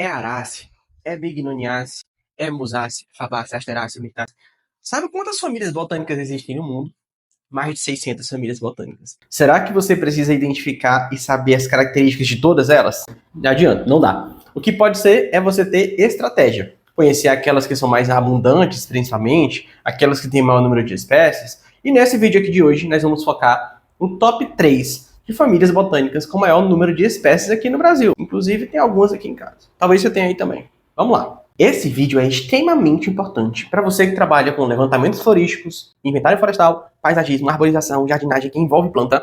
É Arácea, é Bignoniaceae, é Musaceae, Fabaceae, Asteraceae, Myrtaceae. Sabe quantas famílias botânicas existem no mundo? Mais de 600 famílias botânicas. Será que você precisa identificar e saber as características de todas elas? Não adianta, não dá. O que pode ser é você ter estratégia. Conhecer aquelas que são mais abundantes, principalmente, aquelas que têm maior número de espécies. E nesse vídeo aqui de hoje, nós vamos focar no top 3 de famílias botânicas com maior número de espécies aqui no Brasil. Inclusive, tem algumas aqui em casa. Talvez você tenha aí também. Vamos lá. Esse vídeo é extremamente importante para você que trabalha com levantamentos florísticos, inventário florestal, paisagismo, arborização, jardinagem que envolve planta,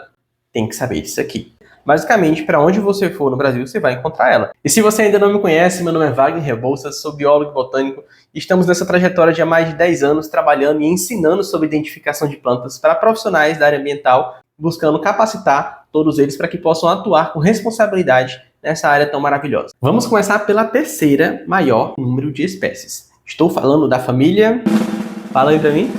tem que saber disso aqui. Basicamente, para onde você for no Brasil, você vai encontrar ela. E se você ainda não me conhece, meu nome é Wagner Rebouças, sou biólogo botânico e estamos nessa trajetória de há mais de 10 anos trabalhando e ensinando sobre identificação de plantas para profissionais da área ambiental, buscando capacitar todos eles para que possam atuar com responsabilidade nessa área tão maravilhosa. Vamos começar pela terceira maior número de espécies. Estou falando da família... Fala aí pra mim.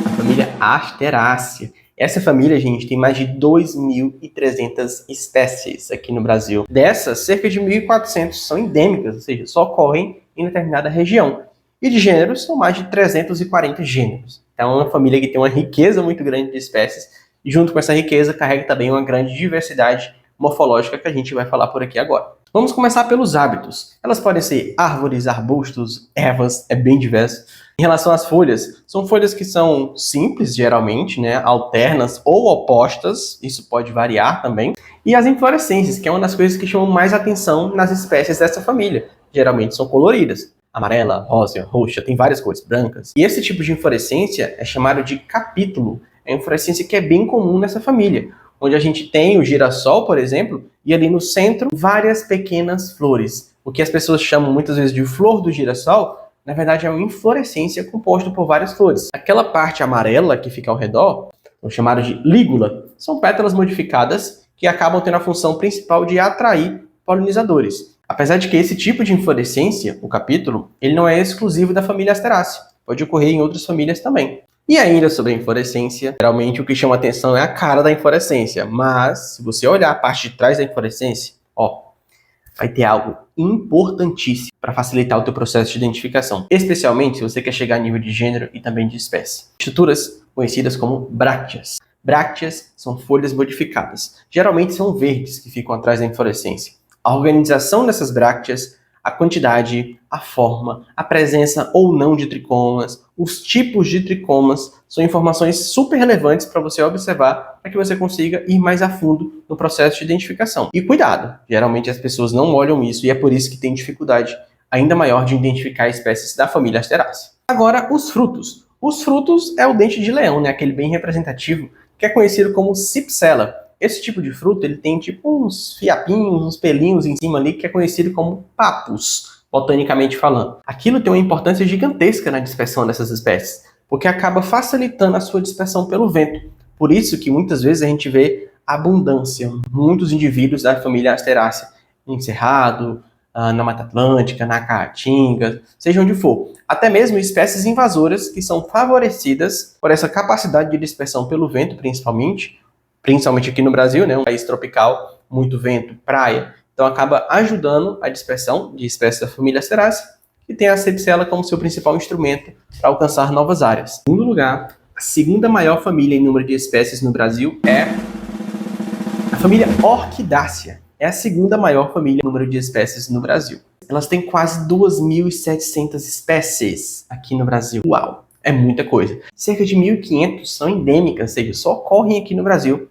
A família Asteraceae. Essa família, gente, tem mais de 2.300 espécies aqui no Brasil. Dessas, cerca de 1.400 são endêmicas, ou seja, só ocorrem em determinada região. E de gêneros, são mais de 340 gêneros. Então, é uma família que tem uma riqueza muito grande de espécies e, junto com essa riqueza, carrega também uma grande diversidade morfológica que a gente vai falar por aqui agora. Vamos começar pelos hábitos. Elas podem ser árvores, arbustos, ervas, é bem diverso. Em relação às folhas, são folhas que são simples, geralmente, né, alternas ou opostas, isso pode variar também. E as inflorescências, que é uma das coisas que chamam mais atenção nas espécies dessa família. Geralmente são coloridas. Amarela, rosa, roxa, tem várias cores, brancas. E esse tipo de inflorescência é chamado de capítulo. É uma inflorescência que é bem comum nessa família, onde a gente tem o girassol, por exemplo, e ali no centro, várias pequenas flores. O que as pessoas chamam muitas vezes de flor do girassol, na verdade é uma inflorescência composta por várias flores. Aquela parte amarela que fica ao redor, chamada de lígula, são pétalas modificadas que acabam tendo a função principal de atrair polinizadores. Apesar de que esse tipo de inflorescência, o capítulo, ele não é exclusivo da família Asteraceae, pode ocorrer em outras famílias também. E ainda sobre a inflorescência, geralmente o que chama atenção é a cara da inflorescência, mas se você olhar a parte de trás da inflorescência, vai ter algo importantíssimo para facilitar o teu processo de identificação, especialmente se você quer chegar a nível de gênero e também de espécie. Estruturas conhecidas como brácteas. Brácteas são folhas modificadas, geralmente são verdes que ficam atrás da inflorescência. A organização dessas brácteas, a quantidade, a forma, a presença ou não de tricomas, os tipos de tricomas, são informações super relevantes para você observar, para que você consiga ir mais a fundo no processo de identificação. E cuidado, geralmente as pessoas não olham isso e é por isso que tem dificuldade ainda maior de identificar espécies da família Asteraceae. Agora, os frutos. Os frutos é o dente de leão, né? Aquele bem representativo, que é conhecido como Cypsela. Esse tipo de fruto, ele tem tipo uns fiapinhos, uns pelinhos em cima ali, que é conhecido como papus, botanicamente falando. Aquilo tem uma importância gigantesca na dispersão dessas espécies, porque acaba facilitando a sua dispersão pelo vento. Por isso que muitas vezes a gente vê abundância, muitos indivíduos da família Asteraceae em Cerrado, na Mata Atlântica, na Caatinga, seja onde for. Até mesmo espécies invasoras que são favorecidas por essa capacidade de dispersão pelo vento, principalmente aqui no Brasil, né, um país tropical, muito vento, praia, então acaba ajudando a dispersão de espécies da família Asteraceae, que tem a Cypsela como seu principal instrumento para alcançar novas áreas. Em segundo lugar, a segunda maior família em número de espécies no Brasil é a família Orquidácea. É a segunda maior família em número de espécies no Brasil. Elas têm quase 2.700 espécies aqui no Brasil. Uau! É muita coisa. Cerca de 1.500 são endêmicas, ou seja, só ocorrem aqui no Brasil.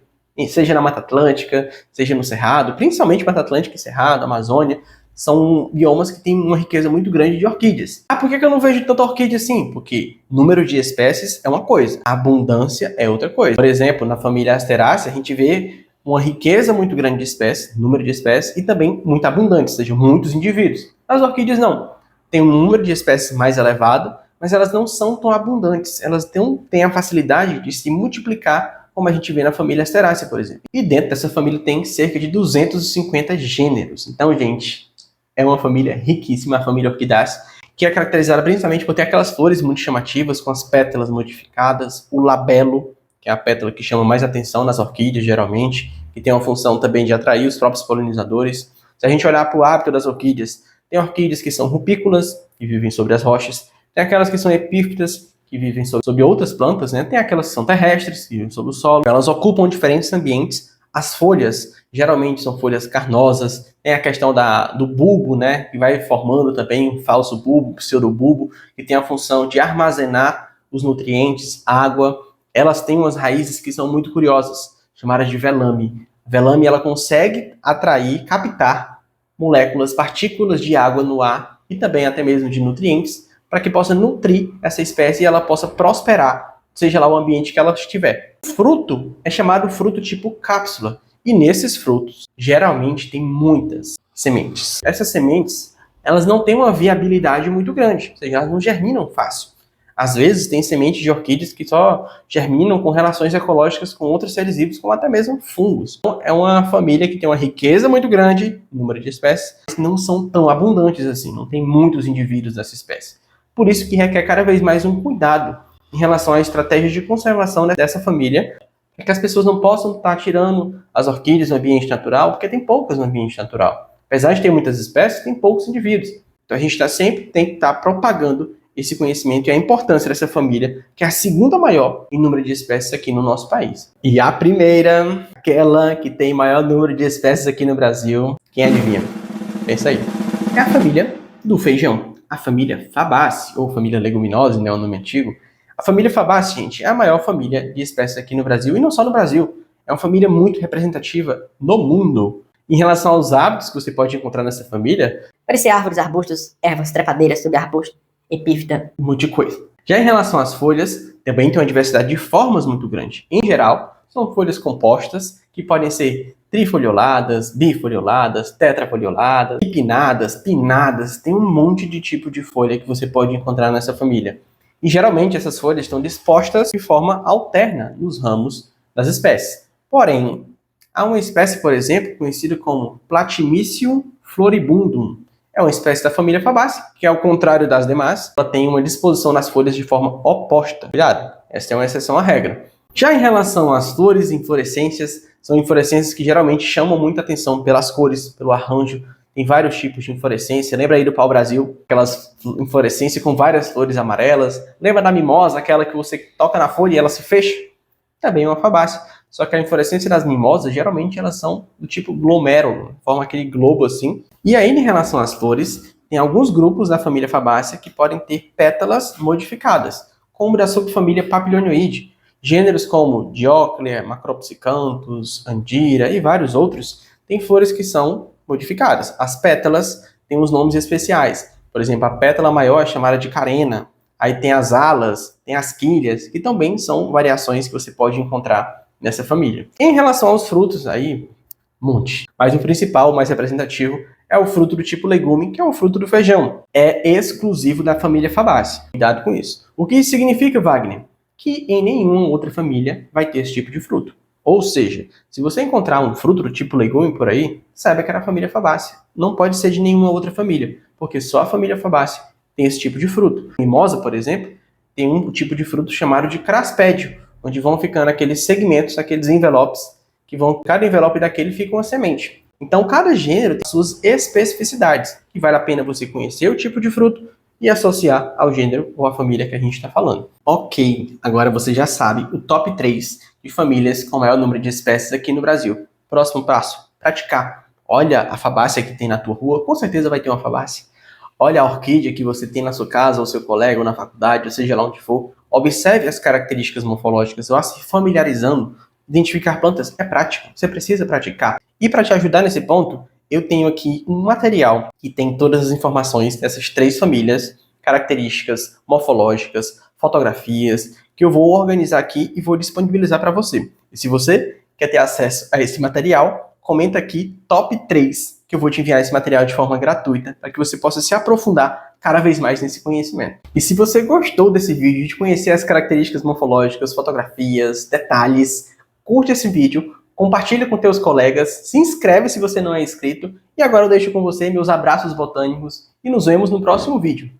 Seja na Mata Atlântica, seja no Cerrado, principalmente Mata Atlântica e Cerrado, Amazônia, são biomas que têm uma riqueza muito grande de orquídeas. Por que eu não vejo tanta orquídea assim? Porque número de espécies é uma coisa, a abundância é outra coisa. Por exemplo, na família Asteraceae, a gente vê uma riqueza muito grande de espécies, número de espécies, e também muito abundante, ou seja, muitos indivíduos. As orquídeas não. Tem um número de espécies mais elevado, mas elas não são tão abundantes. Elas têm a facilidade de se multiplicar, como a gente vê na família Asteraceae, por exemplo. E dentro dessa família tem cerca de 250 gêneros. Então, gente, é uma família riquíssima, a família Orquidácea, que é caracterizada principalmente por ter aquelas flores muito chamativas, com as pétalas modificadas, o labelo, que é a pétala que chama mais atenção nas orquídeas, geralmente, que tem uma função também de atrair os próprios polinizadores. Se a gente olhar para o hábito das orquídeas, Tem orquídeas que são rupícolas, que vivem sobre as rochas. Tem aquelas que são epífitas, que vivem sobre outras plantas, né? Tem aquelas que são terrestres, que vivem sobre o solo. Elas ocupam diferentes ambientes. As folhas, geralmente, são folhas carnosas. Tem a questão do bulbo, né? Que vai formando também um falso bulbo, pseudobulbo, que tem a função de armazenar os nutrientes, água. Elas têm umas raízes que são muito curiosas, chamadas de velame. A velame, ela consegue atrair, captar moléculas, partículas de água no ar e também até mesmo de nutrientes, para que possa nutrir essa espécie e ela possa prosperar, seja lá o ambiente que ela estiver. O fruto é chamado fruto tipo cápsula, e nesses frutos, geralmente, tem muitas sementes. Essas sementes, elas não têm uma viabilidade muito grande, ou seja, elas não germinam fácil. Às vezes, tem sementes de orquídeas que só germinam com relações ecológicas com outros seres vivos, como até mesmo fungos. Então, é uma família que tem uma riqueza muito grande, número de espécies, mas não são tão abundantes assim, não tem muitos indivíduos dessa espécie. Por isso que requer cada vez mais um cuidado em relação à estratégia de conservação dessa família, para que as pessoas não possam estar tirando as orquídeas no ambiente natural, porque tem poucas no ambiente natural. Apesar de ter muitas espécies, tem poucos indivíduos. Então a gente tem que estar propagando esse conhecimento e a importância dessa família, que é a segunda maior em número de espécies aqui no nosso país. E a primeira, aquela que tem maior número de espécies aqui no Brasil, quem adivinha? Pensa aí. É a família do feijão. A família Fabaceae, ou família Leguminosa, né, o nome antigo. A família Fabaceae, gente, é a maior família de espécies aqui no Brasil, e não só no Brasil. É uma família muito representativa no mundo. Em relação aos hábitos que você pode encontrar nessa família, pode ser árvores, arbustos, ervas, trepadeiras, subarbusto, epífita. Muita coisa. Já em relação às folhas, também tem uma diversidade de formas muito grande. Em geral, são folhas compostas, que podem ser trifolioladas, bifolioladas, tetrafolioladas, bipinnadas, pinnadas. Tem um monte de tipo de folha que você pode encontrar nessa família. E geralmente essas folhas estão dispostas de forma alterna nos ramos das espécies. Porém, há uma espécie, por exemplo, conhecida como Platimicium floribundum. É uma espécie da família Fabaceae, que ao contrário das demais, ela tem uma disposição nas folhas de forma oposta. Cuidado, essa é uma exceção à regra. Já em relação às flores e inflorescências, são inflorescências que geralmente chamam muita atenção pelas cores, pelo arranjo. Tem vários tipos de inflorescência. Lembra aí do pau-brasil, aquelas inflorescências com várias flores amarelas. Lembra da mimosa, aquela que você toca na folha e ela se fecha? Também é uma Fabaceae. Só que a inflorescência das mimosas, geralmente, elas são do tipo glomérulo, forma aquele globo assim. E aí, em relação às flores, tem alguns grupos da família Fabaceae que podem ter pétalas modificadas, como da subfamília Papilionoide. Gêneros como Dioclea, Macropsicanthus, Andira e vários outros têm flores que são modificadas. As pétalas têm uns nomes especiais. Por exemplo, a pétala maior é chamada de carena. Aí tem as alas, tem as quilhas, que também são variações que você pode encontrar nessa família. Em relação aos frutos, aí, monte. Mas o principal, o mais representativo, é o fruto do tipo legume, que é o fruto do feijão. É exclusivo da família Fabaceae. Cuidado com isso. O que isso significa, Wagner? Que em nenhuma outra família vai ter esse tipo de fruto. Ou seja, se você encontrar um fruto do tipo legume por aí, saiba que é da família Fabaceae. Não pode ser de nenhuma outra família, porque só a família Fabaceae tem esse tipo de fruto. A mimosa, por exemplo, tem um tipo de fruto chamado de craspédio, onde vão ficando aqueles segmentos, aqueles envelopes, que vão, cada envelope daquele fica uma semente. Então, cada gênero tem suas especificidades, que vale a pena você conhecer o tipo de fruto e associar ao gênero ou à família que a gente está falando. Ok, agora você já sabe o top 3 de famílias com o maior número de espécies aqui no Brasil. Próximo passo, praticar. Olha a Fabaceae que tem na tua rua, com certeza vai ter uma Fabaceae. Olha a orquídea que você tem na sua casa, ou seu colega, ou na faculdade, ou seja lá onde for. Observe as características morfológicas, vá se familiarizando. Identificar plantas é prático, você precisa praticar. E para te ajudar nesse ponto, eu tenho aqui um material que tem todas as informações dessas 3 famílias, características morfológicas, fotografias, que eu vou organizar aqui e vou disponibilizar para você. E se você quer ter acesso a esse material, comenta aqui top 3, que eu vou te enviar esse material de forma gratuita, para que você possa se aprofundar cada vez mais nesse conhecimento. E se você gostou desse vídeo, de conhecer as características morfológicas, fotografias, detalhes, curte esse vídeo, compartilha com teus colegas, se inscreve se você não é inscrito, e agora eu deixo com você meus abraços botânicos e nos vemos no próximo vídeo.